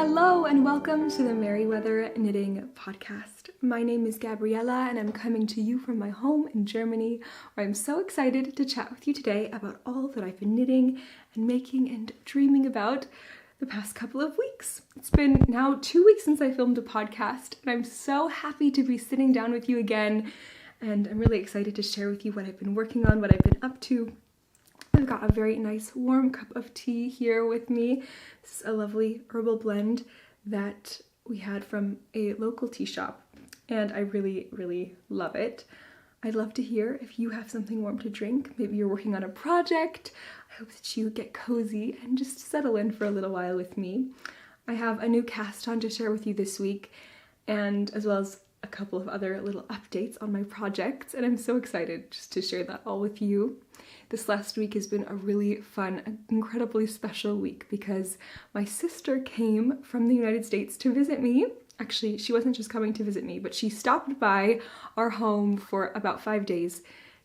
Hello and welcome to the Merryweather Knitting Podcast. My name is Gabriella and I'm coming to you from my home in Germany, where I'm so excited to chat with you today about all that I've been knitting and making and dreaming about the past couple of weeks. It's been now 2 weeks since I filmed a podcast and I'm so happy to be sitting down with you again, and I'm really excited to share with you what I've been working on, what I've been up to. I've got a very nice warm cup of tea here with me. This is a lovely herbal blend that we had from a local tea shop, and I really love it. I'd love to hear if you have something warm to drink. Maybe you're working on a project. I hope that you get cozy and just settle in for a little while with me. I have a new cast on to share with you this week, and as well as a couple of other little updates on my projects, and I'm so excited just to share that all with you. This last week has been a really fun, incredibly special week because my sister came from the United States to visit me. Actually, she wasn't just coming to visit me, but she stopped by our home for about 5 days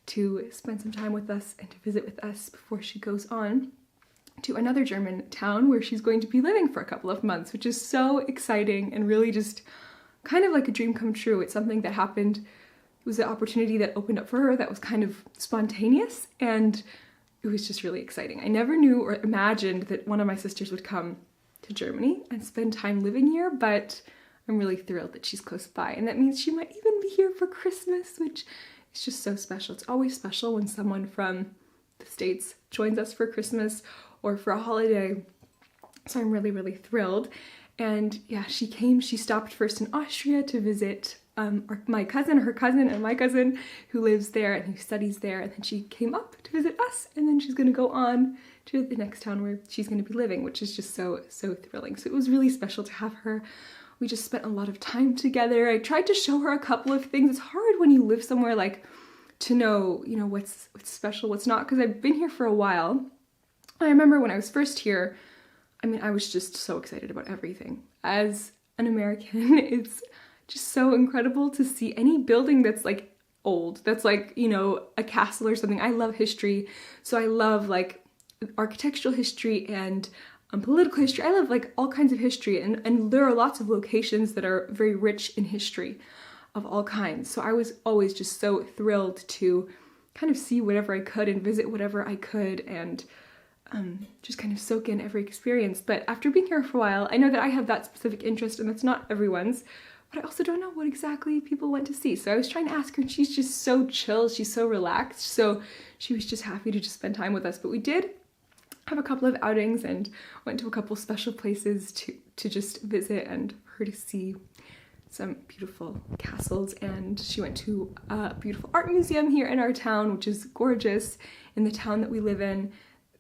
to spend some time with us and to visit with us before she goes on to another German town where she's going to be living for a couple of months, which is so exciting and really just kind of like a dream come true. It's something that happened. It was an opportunity that opened up for her that was kind of spontaneous, and it was just really exciting. I never knew or imagined that one of my sisters would come to Germany and spend time living here, but I'm really thrilled that she's close by, and that means she might even be here for Christmas, which is just so special. It's always special when someone from the States joins us for Christmas or for a holiday, so I'm really thrilled. And yeah, she stopped first in Austria to visit her cousin and my cousin who lives there and who studies there, and then she came up to visit us, and then she's going to go on to the next town where she's going to be living, which is just so thrilling. So it was really special to have her. We just spent a lot of time together. I tried to show her a couple of things. It's hard when you live somewhere like to know, what's special, what's not, because I've been here for a while. I remember when I was first here, I was just so excited about everything. As an American, it's just so incredible to see any building that's like old, that's like, a castle or something. I love history, so I love like architectural history and political history. I love like all kinds of history, and there are lots of locations that are very rich in history of all kinds. So I was always just so thrilled to kind of see whatever I could and visit whatever I could and just kind of soak in every experience. But after being here for a while, I know that I have that specific interest, and that's not everyone's, but I also don't know what exactly people went to see. So I was trying to ask her, and she's just so chill, she's so relaxed, so she was just happy to just spend time with us. But we did have a couple of outings and went to a couple special places to just visit and her to see some beautiful castles, and she went to a beautiful art museum here in our town, which is gorgeous. In the town that we live in,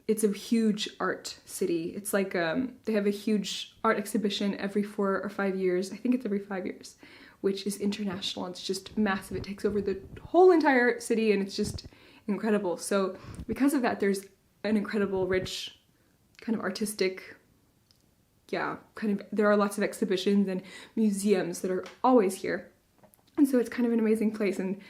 it's a huge art city. It's like they have a huge art exhibition every 4 or 5 years. I think it's every 5 years, which is international. It's just massive. It takes over the whole entire city, and it's just incredible. So because of that, there's an incredible, rich, kind of artistic, there are lots of exhibitions and museums that are always here. And so it's kind of an amazing place. And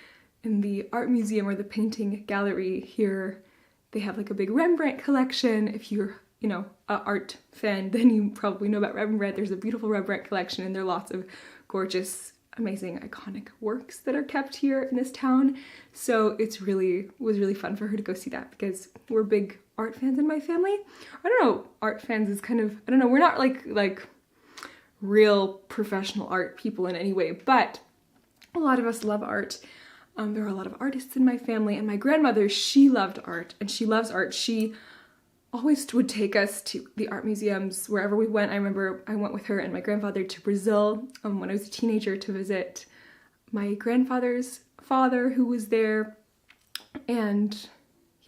in the art museum or the painting gallery here, they have like a big Rembrandt collection. If you're, an art fan, then you probably know about Rembrandt. There's a beautiful Rembrandt collection, and there are lots of gorgeous, amazing, iconic works that are kept here in this town. So was really fun for her to go see that, because we're big art fans in my family. I don't know, art fans is kind of, we're not like real professional art people in any way, but a lot of us love art. There are a lot of artists in my family, and my grandmother, she loved art, and she loves art. She always would take us to the art museums wherever we went. I remember I went with her and my grandfather to Brazil when I was a teenager to visit my grandfather's father, who was there. And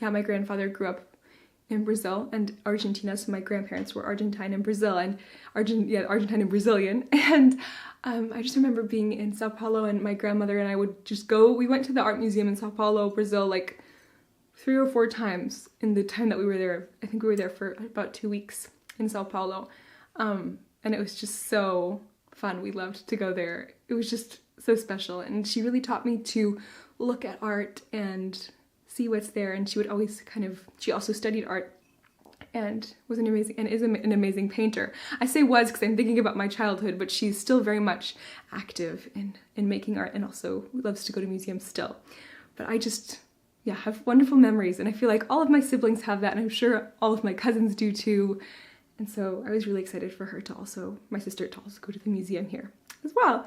yeah, my grandfather grew up in Brazil and Argentina, so my grandparents were Argentine and Brazil, and Argentine and Brazilian. And I just remember being in Sao Paulo, and my grandmother and I would just go. We went to the art museum in Sao Paulo, Brazil, like 3 or 4 times in the time that we were there. I think we were there for about 2 weeks in Sao Paulo. And it was just so fun. We loved to go there. It was just so special. And she really taught me to look at art and see what's there. And she would always she also studied art and was an amazing, and is an amazing painter. I say was because I'm thinking about my childhood, but she's still very much active in making art, and also loves to go to museums still. But I just, yeah, have wonderful memories, and I feel like all of my siblings have that, and I'm sure all of my cousins do too. And so I was really excited for her to also, my sister, to also go to the museum here as well.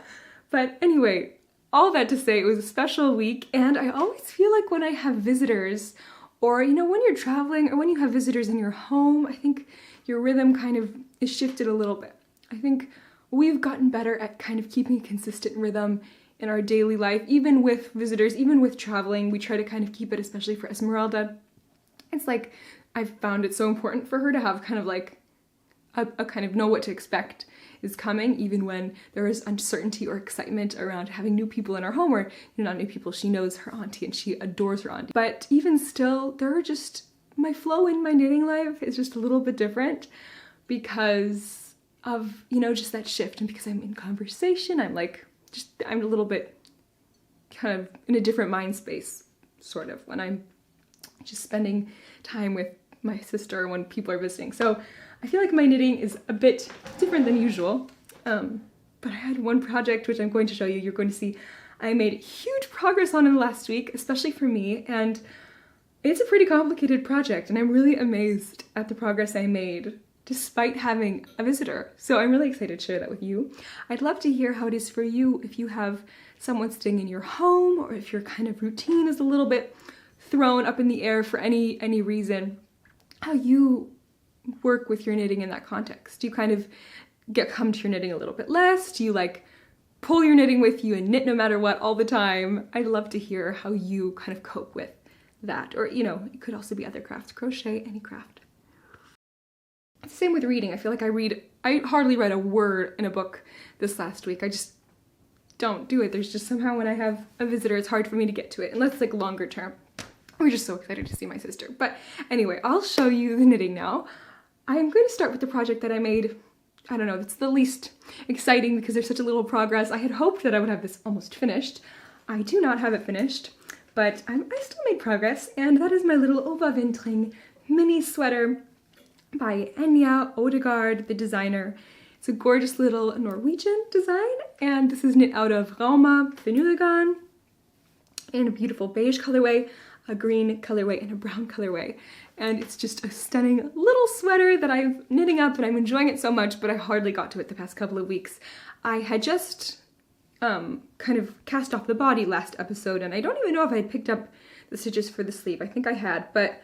But anyway, all that to say, it was a special week, and I always feel like when I have visitors, or, you know, when you're traveling or when you have visitors in your home, I think your rhythm kind of is shifted a little bit. I think we've gotten better at kind of keeping a consistent rhythm in our daily life, even with visitors, even with traveling. We try to kind of keep it, especially for Esmeralda. It's like, I've found it so important for her to have kind of like a kind of know what to expect is coming, even when there is uncertainty or excitement around having new people in our home, or, you know, not new people, she knows her auntie and she adores her auntie. But even still, there are just, my flow in my knitting life is just a little bit different because of, you know, just that shift, and because I'm in conversation, I'm a little bit kind of in a different mind space, sort of, when I'm just spending time with my sister when people are visiting. So I feel like my knitting is a bit different than usual, but I had one project which I'm going to show you. You're going to see I made huge progress on in the last week, especially for me, and it's a pretty complicated project, and I'm really amazed at the progress I made despite having a visitor. So I'm really excited to share that with you. I'd love to hear how it is for you if you have someone staying in your home, or if your kind of routine is a little bit thrown up in the air for any reason, how you work with your knitting in that context. Do you kind of come to your knitting a little bit less? Do you like pull your knitting with you and knit no matter what all the time? I'd love to hear how you kind of cope with that. Or, you know, it could also be other crafts, crochet, any craft. Same with reading. I feel like I hardly read a word in a book this last week. I just don't do it. There's just somehow when I have a visitor, it's hard for me to get to it, unless it's like longer term. We're just so excited to see my sister. But anyway, I'll show you the knitting now. I'm going to start with the project that I made. I don't know, it's the least exciting because there's such a little progress. I had hoped that I would have this almost finished. I do not have it finished, but I still made progress, and that is my little Overvintering Mini sweater by Enya, Ødegaard, the designer. It's a gorgeous little Norwegian design, and this is knit out of Rauma, Ødegaard, in a beautiful beige colorway, a green colorway, and a brown colorway. And it's just a stunning little sweater that I'm knitting up, and I'm enjoying it so much, but I hardly got to it the past couple of weeks. I had just kind of cast off the body last episode, and I don't even know if I had picked up the stitches for the sleeve. I think I had, but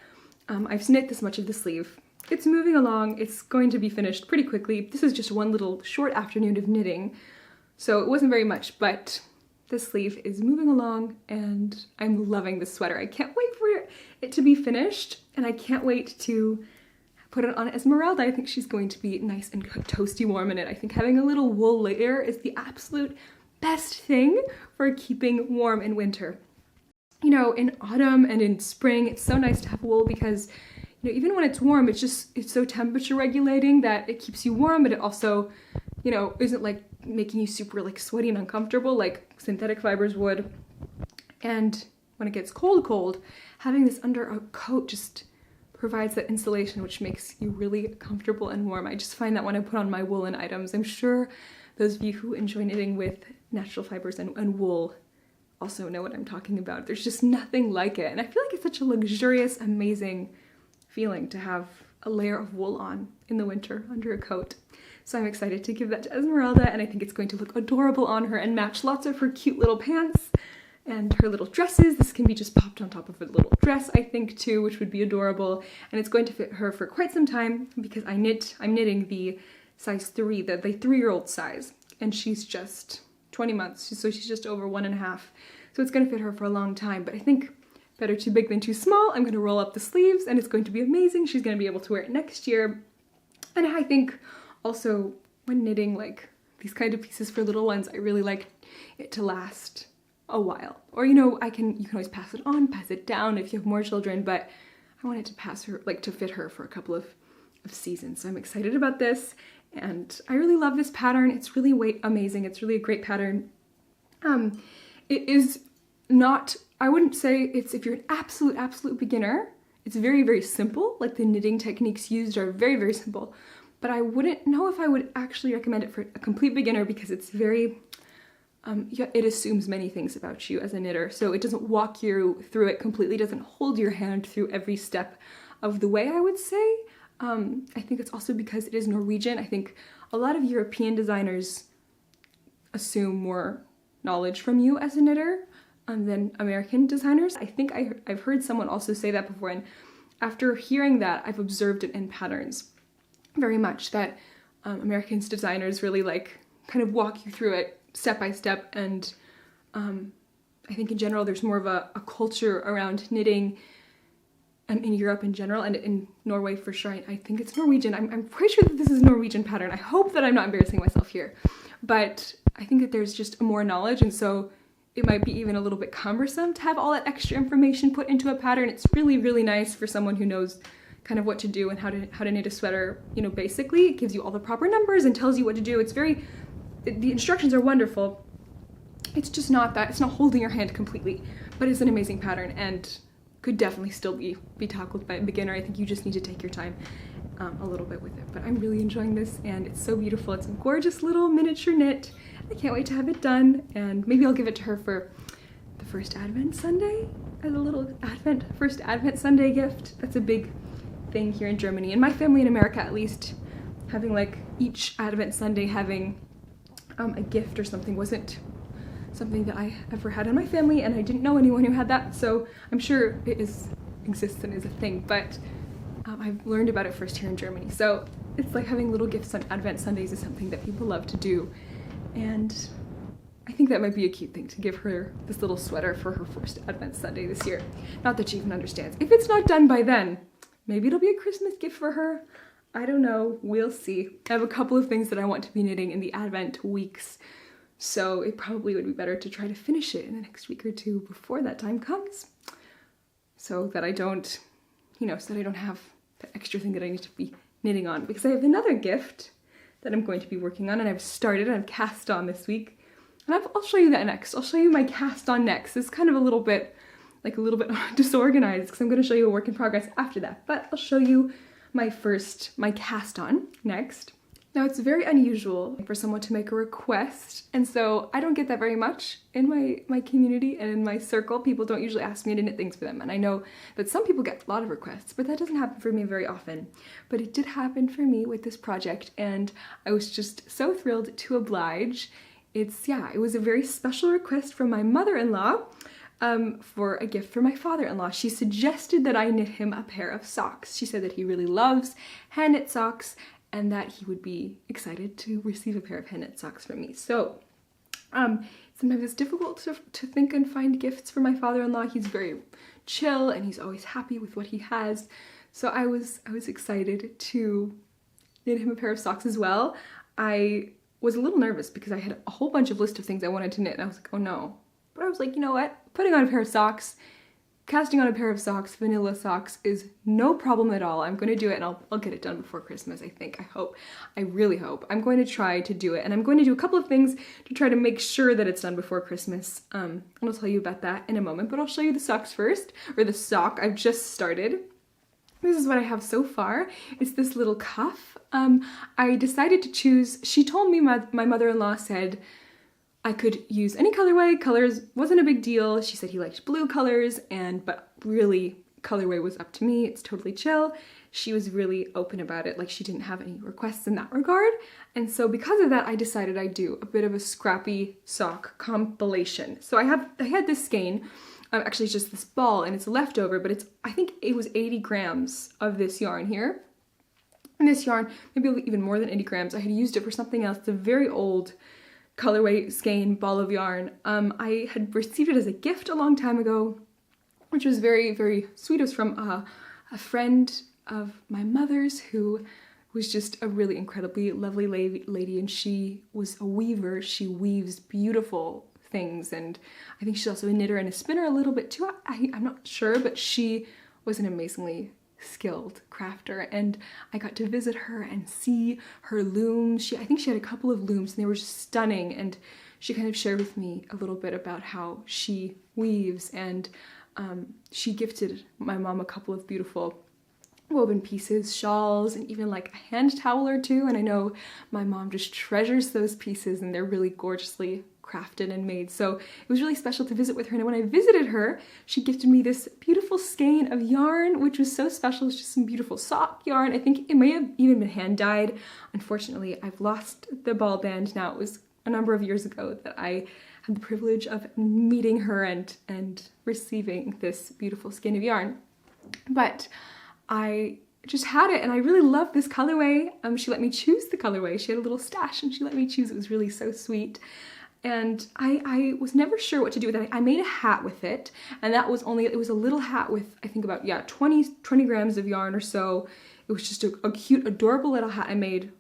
I've knit this much of the sleeve. It's moving along. It's going to be finished pretty quickly. This is just one little short afternoon of knitting, so it wasn't very much, but the sleeve is moving along, and I'm loving this sweater. I can't wait for it to be finished, and I can't wait to put it on Esmeralda. I think she's going to be nice and toasty warm in it. I think having a little wool layer is the absolute best thing for keeping warm in winter. You know, in autumn and in spring, it's so nice to have wool because, you know, even when it's warm, it's so temperature regulating that it keeps you warm, but it also, you know, isn't like making you super like sweaty and uncomfortable like synthetic fibers would. And when it gets cold, having this under a coat just provides that insulation, which makes you really comfortable and warm. I just find that when I put on my woolen items, I'm sure those of you who enjoy knitting with natural fibers and wool also know what I'm talking about. There's just nothing like it. And I feel like it's such a luxurious, amazing feeling to have a layer of wool on in the winter under a coat. So I'm excited to give that to Esmeralda, and I think it's going to look adorable on her and match lots of her cute little pants and her little dresses. This can be just popped on top of a little dress, I think, too, which would be adorable. And it's going to fit her for quite some time because I'm knitting the size 3, the 3-year-old size, and she's just 20 months, so she's just over 1.5. So it's going to fit her for a long time, but I think better too big than too small. I'm going to roll up the sleeves, and it's going to be amazing. She's going to be able to wear it next year. And I think also when knitting like these kind of pieces for little ones, I really like it to last a while. Or, you know, you can always pass it on, pass it down if you have more children, but I want it to fit her for a couple of seasons. So I'm excited about this, and I really love this pattern. It's really amazing. It's really a great pattern. It is not, I wouldn't say it's if you're an absolute beginner, it's very, very simple. Like the knitting techniques used are very, very simple, but I wouldn't know if I would actually recommend it for a complete beginner because it's very, it assumes many things about you as a knitter. So it doesn't walk you through it completely, doesn't hold your hand through every step of the way, I would say. I think it's also because it is Norwegian. I think a lot of European designers assume more knowledge from you as a knitter than American designers. I think I've heard someone also say that before, and after hearing that, I've observed it in patterns very much, that American designers really like kind of walk you through it step by step, and I think in general there's more of a culture around knitting in Europe in general, and in Norway for sure. I think it's Norwegian. I'm pretty sure that this is a Norwegian pattern. I hope that I'm not embarrassing myself here, but I think that there's just more knowledge, and so it might be even a little bit cumbersome to have all that extra information put into a pattern. It's really, really nice for someone who knows kind of what to do and how to knit a sweater, you know, basically. It gives you all the proper numbers and tells you what to do. The instructions are wonderful. It's just not that, it's not holding your hand completely, but it's an amazing pattern and could definitely still be tackled by a beginner. I think you just need to take your time a little bit with it, but I'm really enjoying this and it's so beautiful. It's a gorgeous little miniature knit. I can't wait to have it done, and maybe I'll give it to her for the first Advent Sunday as a little first Advent Sunday gift. That's a big thing here in Germany, and my family in America at least, having like each Advent Sunday having a gift or something wasn't something that I ever had in my family, and I didn't know anyone who had that, so I'm sure it exists and is a thing, but I've learned about it first here in Germany. So it's like having little gifts on Advent Sundays is something that people love to do, and I think that might be a cute thing to give her this little sweater for her first Advent Sunday this year. Not that she even understands. If it's not done by then, maybe it'll be a Christmas gift for her. I don't know, we'll see. I have a couple of things that I want to be knitting in the Advent weeks, so it probably would be better to try to finish it in the next week or two before that time comes, so that I don't, so that I don't have the extra thing that I need to be knitting on, because I have another gift that I'm going to be working on, and I've cast on this week, and I'll show you that next. I'll show you my cast on next. It's kind of a little bit disorganized because I'm going to show you a work in progress after that, but I'll show you my cast on next. Now, it's very unusual for someone to make a request, and so I don't get that very much in my community and in my circle. People don't usually ask me to knit things for them, and I know that some people get a lot of requests, but that doesn't happen for me very often. But it did happen for me with this project, and I was just so thrilled to oblige. It was a very special request from my mother-in-law for a gift for my father-in-law. She suggested that I knit him a pair of socks. She said that he really loves hand-knit socks, and that he would be excited to receive a pair of hand-knit socks from me. So sometimes it's difficult to think and find gifts for my father-in-law. He's very chill and he's always happy with what he has. So I was excited to knit him a pair of socks as well. I was a little nervous because I had a whole bunch of list of things I wanted to knit, and I was like, oh no. But I was like, you know what? Putting on a pair of socks, casting on a pair of socks, vanilla socks, is no problem at all. I'm going to do it, and I'll get it done before Christmas, I think. I hope. I really hope. I'm going to try to do it, and I'm going to do a couple of things to try to make sure that it's done before Christmas. And I'll tell you about that in a moment, but I'll show you the socks first, or the sock I've just started. This is what I have so far. It's this little cuff. I decided to choose, she told me, my mother-in-law said I could use any colorway. Colors wasn't a big deal. She said he liked blue colors, but really colorway was up to me. It's totally chill. She was really open about it. Like, she didn't have any requests in that regard. And so because of that, I decided I'd do a bit of a scrappy sock compilation. So I had this skein. Actually, it's just this ball, and it's leftover, but I think it was 80 grams of this yarn here. And this yarn, maybe even more than 80 grams. I had used it for something else. It's a very old colorway skein ball of yarn. I had received it as a gift a long time ago, which was very, very sweet. It was from a friend of my mother's who was just a really incredibly lovely lady, and she was a weaver. She weaves beautiful things, and I think she's also a knitter and a spinner a little bit too. I'm not sure, but she was an amazingly skilled crafter, and I got to visit her and see her looms. I think she had a couple of looms, and they were just stunning, and she kind of shared with me a little bit about how she weaves, and She gifted my mom a couple of beautiful woven pieces, shawls, and even like a hand towel or two. And I know my mom just treasures those pieces, and they're really gorgeously crafted and made. So it was really special to visit with her. And when I visited her, she gifted me this beautiful skein of yarn, which was so special. It's just some beautiful sock yarn. I think it may have even been hand dyed. Unfortunately, I've lost the ball band now. It was a number of years ago that I had the privilege of meeting her and receiving this beautiful skein of yarn. But I just had it, and I really loved this colorway. She let me choose the colorway. She had a little stash and she let me choose. It was really so sweet. And I was never sure what to do with it. I made a hat with it, and that was it was a little hat with, I think about, 20 grams of yarn or so. It was just a cute, adorable little hat I made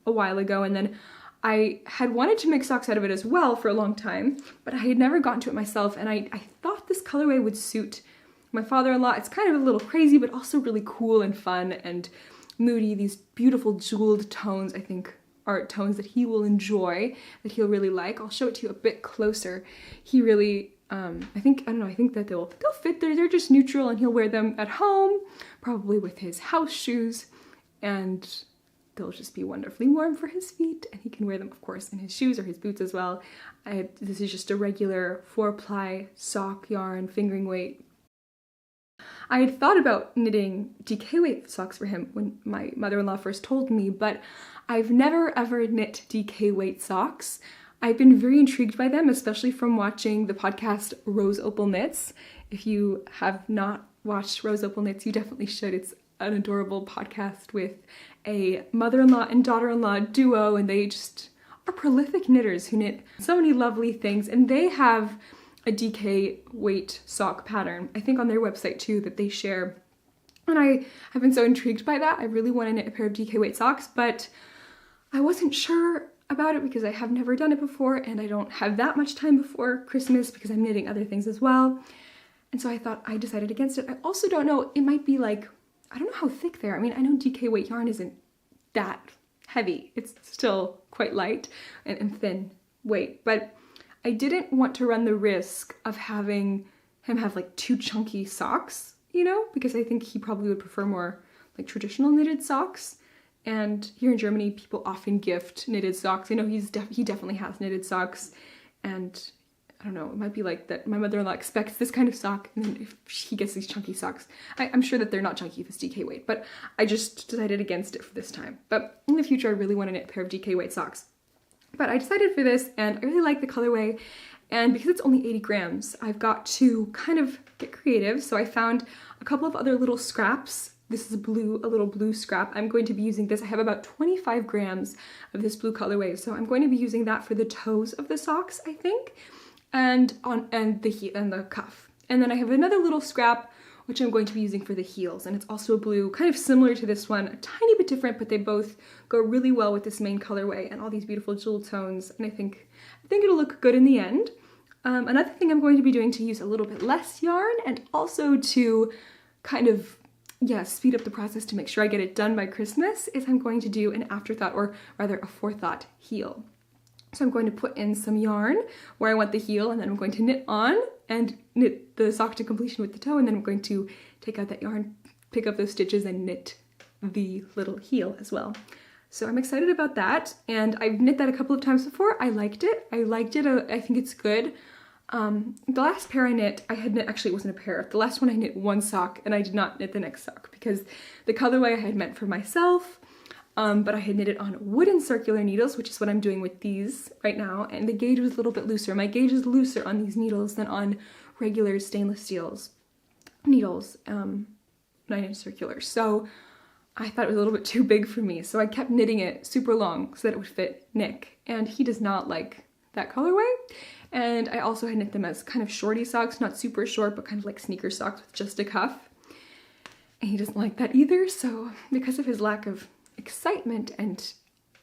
a while ago. And then I had wanted to make socks out of it as well for a long time, but I had never gotten to it myself. And I thought this colorway would suit my father-in-law. It's kind of a little crazy, but also really cool and fun and moody. These beautiful jeweled tones, I think, are tones that he will enjoy, that he'll really like. I'll show it to you a bit closer. He really, I think that they'll fit. They're just neutral, and he'll wear them at home, probably with his house shoes, and they'll just be wonderfully warm for his feet, and he can wear them, of course, in his shoes or his boots as well. This is just a regular 4-ply sock yarn, fingering weight. I had thought about knitting DK weight socks for him when my mother-in-law first told me, but I've never ever knit DK weight socks. I've been very intrigued by them, especially from watching the podcast Rose Opal Knits. If you have not watched Rose Opal Knits, you definitely should. It's an adorable podcast with a mother-in-law and daughter-in-law duo, and they just are prolific knitters who knit so many lovely things, and they have a DK weight sock pattern, I think on their website too, that they share. And I have been so intrigued by that. I really want to knit a pair of DK weight socks, but I wasn't sure about it because I have never done it before, and I don't have that much time before Christmas because I'm knitting other things as well. And so I decided against it. I also don't know, it might be like, I don't know how thick they are. I mean, I know DK weight yarn isn't that heavy. It's still quite light and thin weight, but I didn't want to run the risk of having him have like too chunky socks, because I think he probably would prefer more like traditional knitted socks. And here in Germany, people often gift knitted socks. I know he definitely has knitted socks, and I don't know, it might be like that my mother-in-law expects this kind of sock, and then if he gets these chunky socks, I'm sure that they're not chunky if it's DK weight, but I just decided against it for this time. But in the future, I really want to knit a pair of DK weight socks. But I decided for this, and I really like the colorway, and because it's only 80 grams, I've got to kind of get creative. So I found a couple of other little scraps. This is a little blue scrap. I'm going to be using this. I have about 25 grams of this blue colorway, so I'm going to be using that for the toes of the socks, I think, and the cuff. And then I have another little scrap which I'm going to be using for the heels, and it's also a blue, kind of similar to this one, a tiny bit different, but they both go really well with this main colorway and all these beautiful jewel tones, and I think it'll look good in the end. Another thing I'm going to be doing to use a little bit less yarn, and also to kind of, speed up the process to make sure I get it done by Christmas, is I'm going to do an afterthought, or rather a forethought heel. So I'm going to put in some yarn where I want the heel, and then I'm going to knit on and knit the sock to completion with the toe, and then I'm going to take out that yarn, pick up those stitches, and knit the little heel as well. So I'm excited about that, and I've knit that a couple of times before. I liked it. I think it's good. The last pair I knit, actually it wasn't a pair. The last one I knit one sock, and I did not knit the next sock because the colorway I had meant for myself, but I had knit it on wooden circular needles, which is what I'm doing with these right now, and the gauge was a little bit looser. My gauge is looser on these needles than on regular stainless steel needles, 9-inch circular. So I thought it was a little bit too big for me, so I kept knitting it super long so that it would fit Nick, and he does not like that colorway. And I also had knit them as kind of shorty socks, not super short, but kind of like sneaker socks with just a cuff. And he doesn't like that either, so because of his lack of excitement and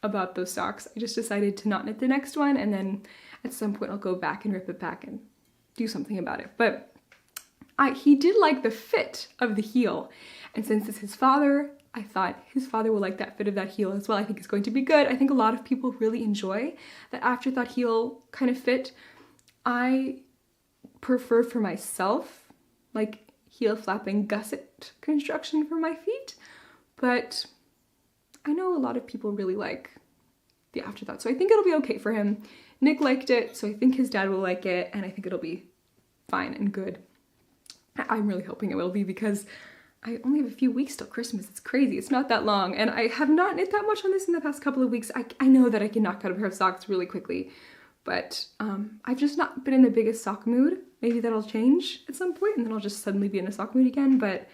about those socks, I just decided to not knit the next one, and then at some point I'll go back and rip it back and do something about it. But he did like the fit of the heel, and since it's his father, I thought his father will like that fit of that heel as well. I think it's going to be good. I think a lot of people really enjoy that afterthought heel kind of fit. I prefer for myself like heel flapping gusset construction for my feet, but I know a lot of people really like the afterthought, so I think it'll be okay for him. Nick liked it, so I think his dad will like it, and I think it'll be fine and good. I'm really hoping it will be, because I only have a few weeks till Christmas. It's crazy. It's not that long, and I have not knit that much on this in the past couple of weeks. I know that I can knock out a pair of socks really quickly, but I've just not been in the biggest sock mood. Maybe that'll change at some point, and then I'll just suddenly be in a sock mood again, but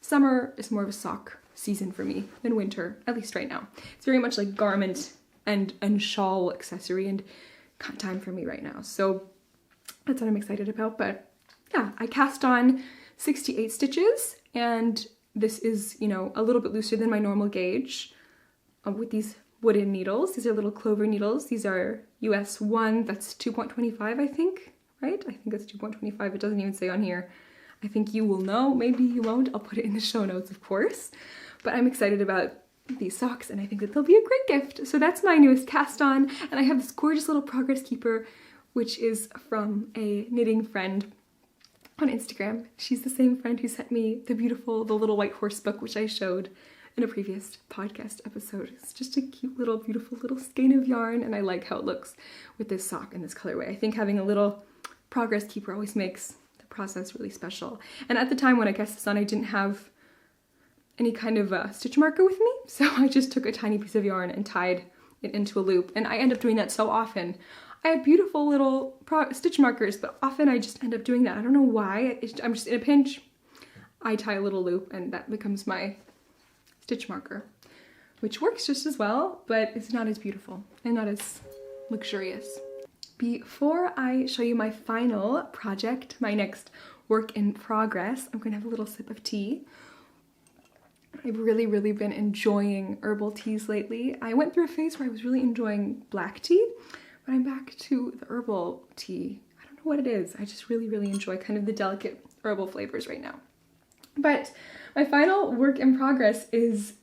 summer is more of a sock season for me than winter, at least right now. It's very much like garment and shawl accessory and time for me right now. So that's what I'm excited about. But yeah, I cast on 68 stitches, and this is, you know, a little bit looser than my normal gauge with these wooden needles. These are little clover needles. These are US 1, that's 2.25, I think, right? I think that's 2.25. It doesn't even say on here. I think you will know, maybe you won't. I'll put it in the show notes, of course. But I'm excited about these socks, and I think that they'll be a great gift. So that's my newest cast on, and I have this gorgeous little progress keeper, which is from a knitting friend on Instagram. She's the same friend who sent me the little white horse book, which I showed in a previous podcast episode. It's just a cute little, beautiful little skein of yarn, and I like how it looks with this sock and this colorway. I think having a little progress keeper always makes the process really special. And at the time when I cast this on, I didn't have any kind of stitch marker with me, so I just took a tiny piece of yarn and tied it into a loop, and I end up doing that so often. I have beautiful little stitch markers, but often I just end up doing that. I don't know why. I'm just in a pinch, I tie a little loop, and that becomes my stitch marker, which works just as well, but it's not as beautiful and not as luxurious. Before I show you my final project, my next work in progress, I'm gonna have a little sip of tea. I've really been enjoying herbal teas lately. I went through a phase where I was really enjoying black tea, but I'm back to the herbal tea. I don't know what it is. I just really enjoy kind of the delicate herbal flavors right now. But my final work in progress is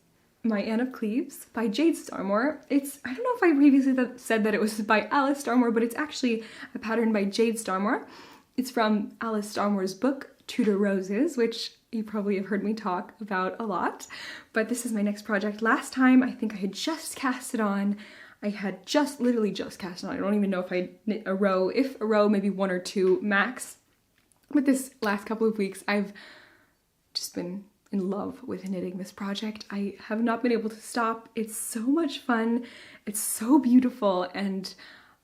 my Anne of Cleves by Jade Starmore. I don't know if I previously said that it was by Alice Starmore, but it's actually a pattern by Jade Starmore. It's from Alice Starmore's book, Tudor Roses, which you probably have heard me talk about a lot, but this is my next project. Last time, I think I had just cast it on. I had literally just cast it on. I don't even know if I knit a row, if a row, maybe one or two max. But this last couple of weeks, I've just been in love with knitting this project. I have not been able to stop. It's so much fun. It's so beautiful, and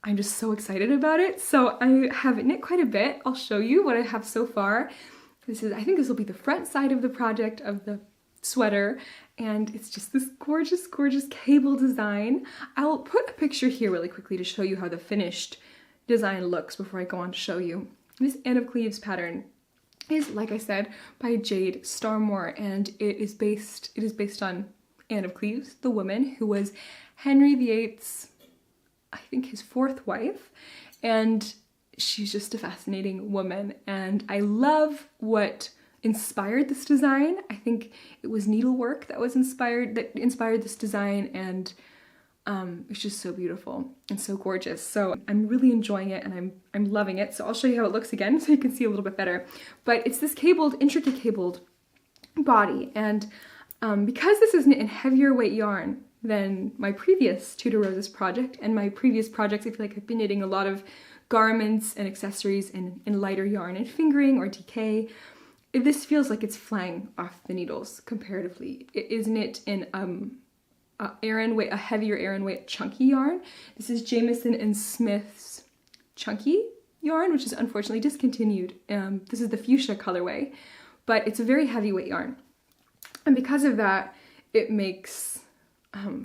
I'm just so excited about it. So I have knit quite a bit. I'll show you what I have so far. I think this will be the front side of the project of the sweater, and it's just this gorgeous cable design. I'll put a picture here really quickly to show you how the finished design looks before I go on to show you. This Anne of Cleves pattern is, like I said, by Jade Starmore, and it is based on Anne of Cleves, the woman who was Henry VIII's, I think, his fourth wife, and she's just a fascinating woman, and I love what inspired this design. I think it was needlework that inspired this design, and it's just so beautiful and so gorgeous. So I'm really enjoying it, and I'm loving it. So I'll show you how it looks again so you can see a little bit better. But it's this intricate cabled body, and because this is knit in heavier weight yarn than my previous Tudor Roses project and my previous projects, I feel like I've been knitting a lot of garments and accessories in lighter yarn and fingering or DK. This feels like it's flying off the needles comparatively. It is knit in a heavier Aran weight chunky yarn. This is Jamieson and Smith's chunky yarn, which is unfortunately discontinued. This is the fuchsia colorway, but it's a very heavyweight yarn. And because of that, it makes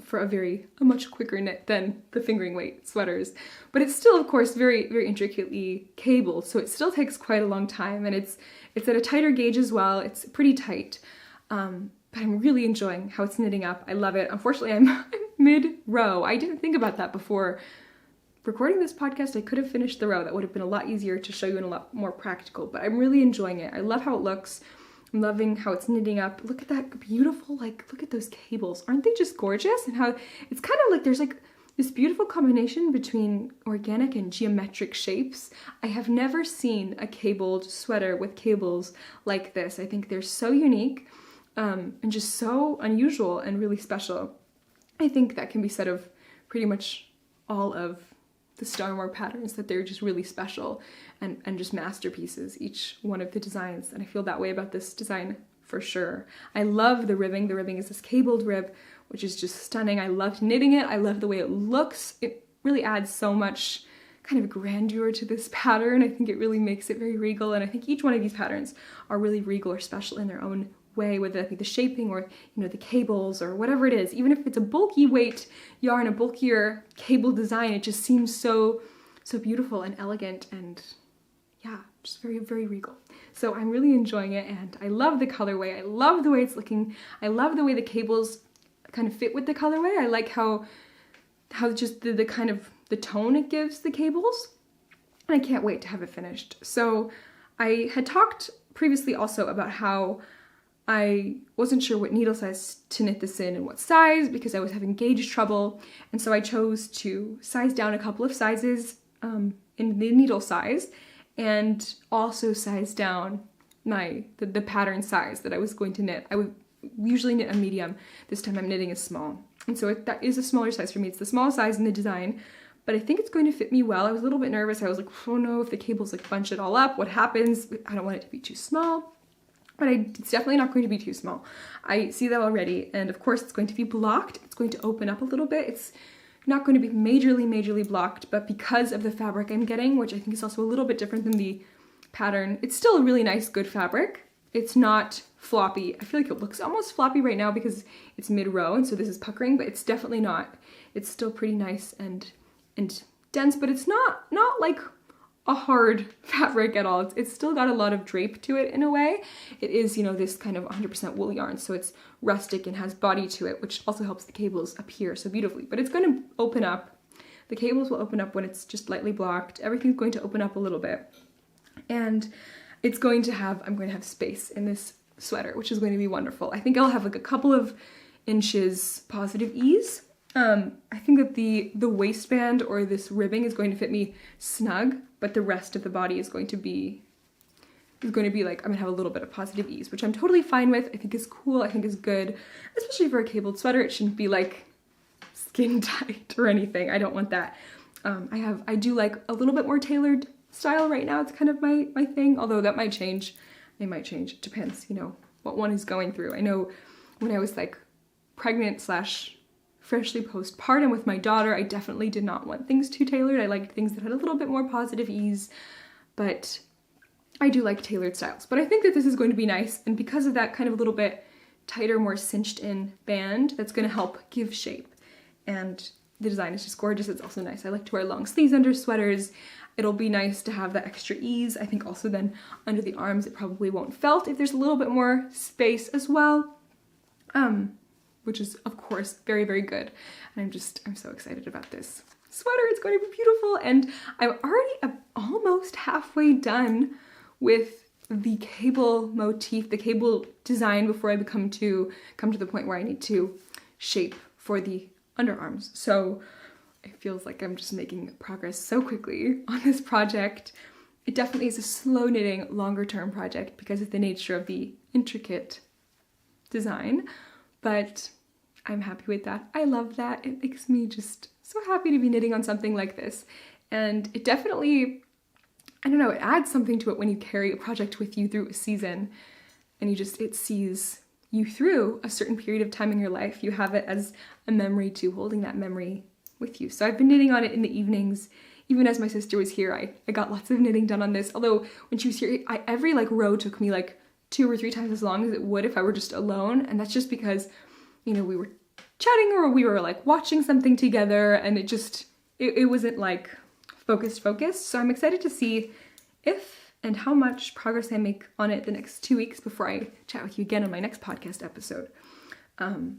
for a much quicker knit than the fingering weight sweaters. But it's still, of course, very intricately cabled, so it still takes quite a long time, and it's at a tighter gauge as well. It's pretty tight, but I'm really enjoying how it's knitting up. I love it. Unfortunately, I'm mid-row. I didn't think about that before recording this podcast. I could have finished the row. That would have been a lot easier to show you and a lot more practical, but I'm really enjoying it. I love how it looks. I'm loving how it's knitting up. Look at that beautiful, look at those cables. Aren't they just gorgeous? And how it's kind of like there's like this beautiful combination between organic and geometric shapes. I have never seen a cabled sweater with cables like this. I think they're so unique and just so unusual and really special. I think that can be said of pretty much all of the Starmore patterns, that they're just really special and just masterpieces, each one of the designs. And I feel that way about this design for sure. I love the ribbing. The ribbing is this cabled rib, which is just stunning. I loved knitting it. I love the way it looks. It really adds so much kind of grandeur to this pattern. I think it really makes it very regal, and I think each one of these patterns are really regal or special in their own way, whether that be the shaping or, you know, the cables or whatever it is. Even if it's a bulky weight yarn, a bulkier cable design, it just seems so beautiful and elegant and yeah, just very, very regal. So I'm really enjoying it, and I love the colorway. I love the way it's looking. I love the way the cables kind of fit with the colorway. I like how just the kind of the tone it gives the cables, and I can't wait to have it finished. So I had talked previously also about how I wasn't sure what needle size to knit this in and what size, because I was having gauge trouble, and so I chose to size down a couple of sizes in the needle size, and also size down the pattern size that I was going to knit. I would usually knit a medium. This time I'm knitting a small, and so that is a smaller size for me. It's the small size in the design, but I think it's going to fit me well. I was a little bit nervous. I was like, oh no, if the cables like bunch it all up, what happens? I don't want it to be too small. But it's definitely not going to be too small. I see that already, and of course it's going to be blocked. It's going to open up a little bit. It's not going to be majorly blocked, but because of the fabric I'm getting, which I think is also a little bit different than the pattern, it's still a really nice, good fabric. It's not floppy. I feel like it looks almost floppy right now because it's mid-row, and so this is puckering, but it's definitely not. It's still pretty nice and dense, but it's not like a hard fabric at all. It's still got a lot of drape to it in a way. It is, you know, this kind of 100% wool yarn, so it's rustic and has body to it, which also helps the cables appear so beautifully. But it's going to open up. The cables will open up when it's just lightly blocked. Everything's going to open up a little bit. And I'm going to have space in this sweater, which is going to be wonderful. I think I'll have like a couple of inches positive ease. I think that the waistband or this ribbing is going to fit me snug, but the rest of the body is going to be like, I'm gonna have a little bit of positive ease, which I'm totally fine with. I think is cool, I think is good, especially for a cabled sweater. It shouldn't be like skin tight or anything. I don't want that. I do like a little bit more tailored style right now. It's kind of my thing, although that might change. It might change. It depends, you know, what one is going through. I know when I was like pregnant / freshly postpartum with my daughter, I definitely did not want things too tailored. I liked things that had a little bit more positive ease, but I do like tailored styles. But I think that this is going to be nice, and because of that kind of a little bit tighter, more cinched in band, that's going to help give shape. And the design is just gorgeous. It's also nice. I like to wear long sleeves under sweaters. It'll be nice to have that extra ease. I think also then under the arms it probably won't felt if there's a little bit more space as well. Which is of course very, very good. And I'm so excited about this sweater. It's going to be beautiful, and I'm already almost halfway done with the cable motif, the cable design, before I come to the point where I need to shape for the underarms. So it feels like I'm just making progress so quickly on this project. It definitely is a slow knitting, longer term project because of the nature of the intricate design, but I'm happy with that. I love that. It makes me just so happy to be knitting on something like this. And it definitely, I don't know, it adds something to it when you carry a project with you through a season and it sees you through a certain period of time in your life. You have it as a memory too, holding that memory with you. So I've been knitting on it in the evenings. Even as my sister was here, I got lots of knitting done on this. Although when she was here, every row took me like 2 or 3 times as long as it would if I were just alone. And that's just because, you know, we were chatting or we were like watching something together, and it wasn't like focused. So I'm excited to see if and how much progress I make on it the next 2 weeks before I chat with you again on my next podcast episode.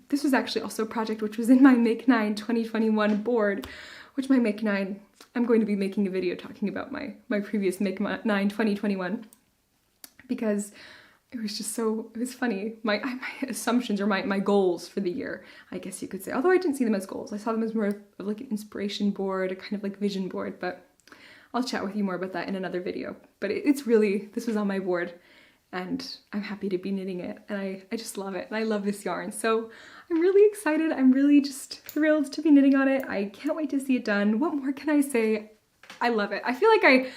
This was actually also a project which was in my Make 9 2021 board, which my Make 9, I'm going to be making a video talking about my previous Make 9 2021, because it was just so, it was funny. My assumptions or my goals for the year, I guess you could say. Although I didn't see them as goals. I saw them as more of like an inspiration board, a kind of like vision board, but I'll chat with you more about that in another video. But it's really, this was on my board and I'm happy to be knitting it. And I just love it. And I love this yarn. So I'm really excited. I'm really just thrilled to be knitting on it. I can't wait to see it done. What more can I say? I love it. I feel like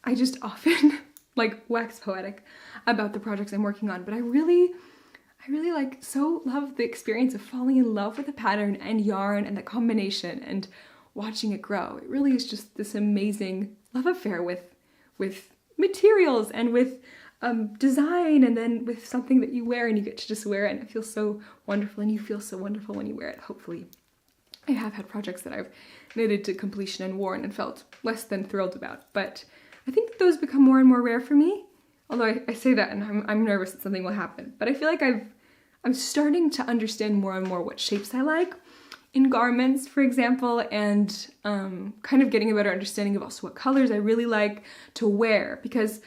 I just often like wax poetic about the projects I'm working on, but I really like so love the experience of falling in love with a pattern and yarn and the combination and watching it grow. It really is just this amazing love affair with materials and with design, and then with something that you wear and you get to just wear it and it feels so wonderful, and you feel so wonderful when you wear it, hopefully. I have had projects that I've knitted to completion and worn and felt less than thrilled about, but I think that those become more and more rare for me. Although I say that and I'm nervous that something will happen, but I feel like I'm starting to understand more and more what shapes I like in garments, for example, and kind of getting a better understanding of also what colors I really like to wear, because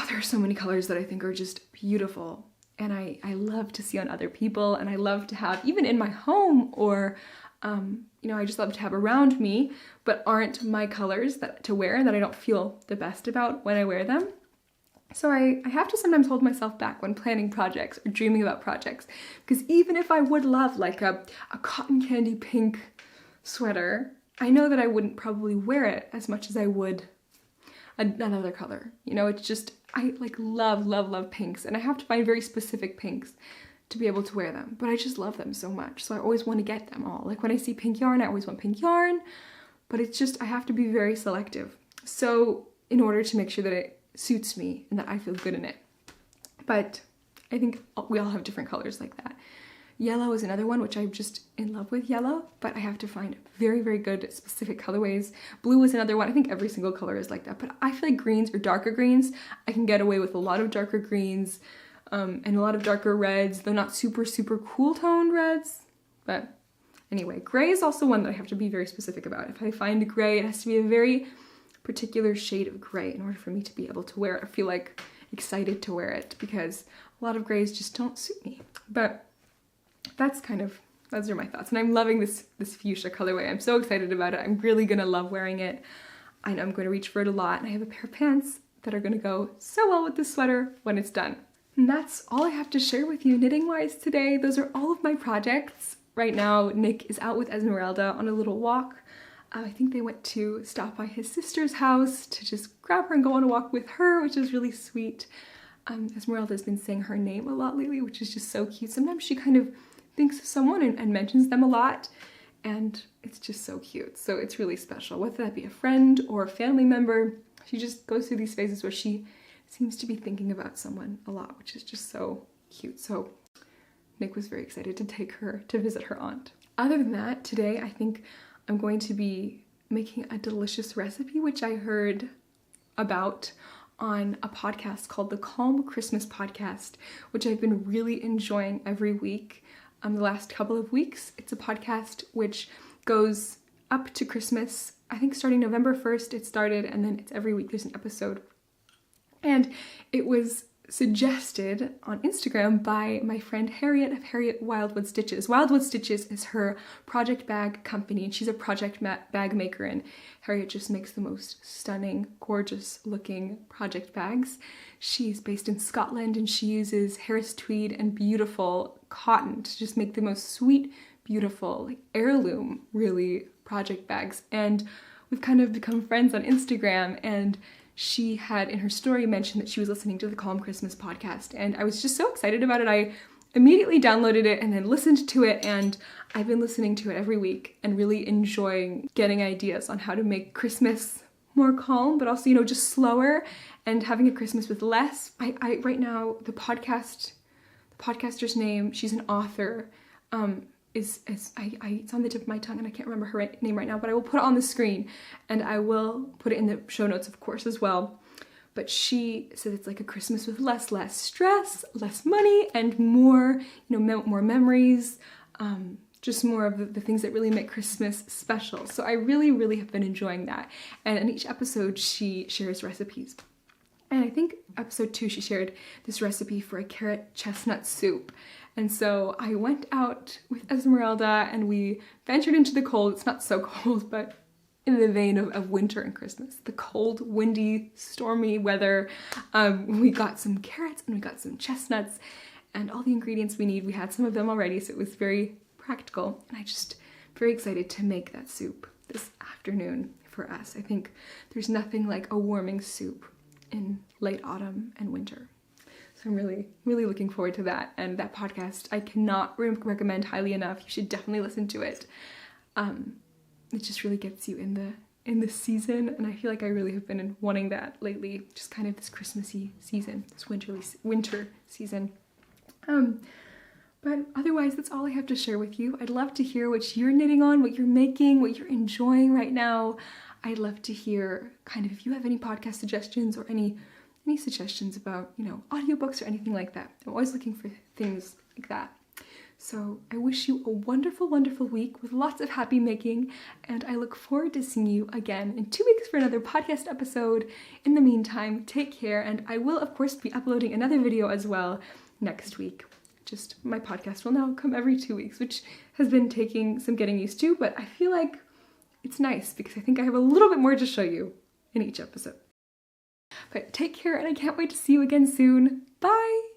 there are so many colors that I think are just beautiful and I love to see on other people, and I love to have even in my home, or I just love to have around me, but aren't my colors to wear, that I don't feel the best about when I wear them. So I have to sometimes hold myself back when planning projects or dreaming about projects, because even if I would love like a cotton candy pink sweater, I know that I wouldn't probably wear it as much as I would another color. It's just, I like love pinks, and I have to find very specific pinks to be able to wear them, but I just love them so much, so I always want to get them all. Like when I see pink yarn, I always want pink yarn, but it's just, I have to be very selective, so in order to make sure that it suits me and that I feel good in it. But I think we all have different colors like that. Yellow is another one, which I'm just in love with yellow, but I have to find very, very good specific colorways. Blue is another one. I think every single color is like that, but I feel like greens or darker greens, I can get away with a lot of darker greens and a lot of darker reds, though not super, super cool toned reds. But anyway, gray is also one that I have to be very specific about. If I find gray, it has to be a very particular shade of gray in order for me to be able to wear it or feel like excited to wear it, because a lot of grays just don't suit me. But those are my thoughts, and I'm loving this fuchsia colorway. I'm so excited about it. I'm really gonna love wearing it. I know I'm going to reach for it a lot, and I have a pair of pants that are gonna go so well with this sweater when it's done. And that's all I have to share with you knitting wise today. Those are all of my projects. Right now, Nick is out with Esmeralda on a little walk. I think they went to stop by his sister's house to just grab her and go on a walk with her, which is really sweet. Esmeralda's been saying her name a lot lately, which is just so cute. Sometimes she kind of thinks of someone and mentions them a lot, and it's just so cute. So it's really special, whether that be a friend or a family member. She just goes through these phases where she seems to be thinking about someone a lot, which is just so cute. So Nick was very excited to take her to visit her aunt. Other than that, today I think I'm going to be making a delicious recipe, which I heard about on a podcast called the Calm Christmas Podcast, which I've been really enjoying every week. The last couple of weeks. It's a podcast which goes up to Christmas. I think starting November 1st it started, and then it's every week there's an episode. And it was suggested on Instagram by my friend Harriet of Harriet Wildwood Stitches. Wildwood Stitches is her project bag company, and she's a project bag maker, and Harriet just makes the most stunning, gorgeous looking project bags. She's based in Scotland, and she uses Harris tweed and beautiful cotton to just make the most sweet, beautiful, like heirloom, really, project bags. And we've kind of become friends on Instagram, and she had in her story mentioned that she was listening to the Calm Christmas podcast, and I was just so excited about it. I immediately downloaded it and then listened to it, and I've been listening to it every week and really enjoying getting ideas on how to make Christmas more calm, but also, just slower and having a Christmas with less. I right now, the podcaster's name, she's an author, it's on the tip of my tongue and I can't remember her name right now, but I will put it on the screen and I will put it in the show notes, of course, as well. But she said it's like a Christmas with less stress, less money, and more, more memories, just more of the things that really make Christmas special. So I really, really have been enjoying that. And in each episode, she shares recipes. And I think episode 2 she shared this recipe for a carrot chestnut soup. And so I went out with Esmeralda and we ventured into the cold. It's not so cold, but in the vein of winter and Christmas. The cold, windy, stormy weather. We got some carrots and we got some chestnuts and all the ingredients we need. We had some of them already, so it was very practical. And I just very excited to make that soup this afternoon for us. I think there's nothing like a warming soup in late autumn and winter. So I'm really, really looking forward to that. And that podcast, I cannot recommend highly enough. You should definitely listen to it. It just really gets you in the season. And I feel like I really have been wanting that lately. Just kind of this Christmassy season, this winter season. But otherwise, that's all I have to share with you. I'd love to hear what you're knitting on, what you're making, what you're enjoying right now. I'd love to hear kind of if you have any podcast suggestions or any suggestions about, audiobooks or anything like that. I'm always looking for things like that. So I wish you a wonderful, wonderful week with lots of happy making, and I look forward to seeing you again in 2 weeks for another podcast episode. In the meantime, take care, and I will, of course, be uploading another video as well next week. Just my podcast will now come every 2 weeks, which has been taking some getting used to, but I feel like it's nice because I think I have a little bit more to show you in each episode. But take care, and I can't wait to see you again soon. Bye!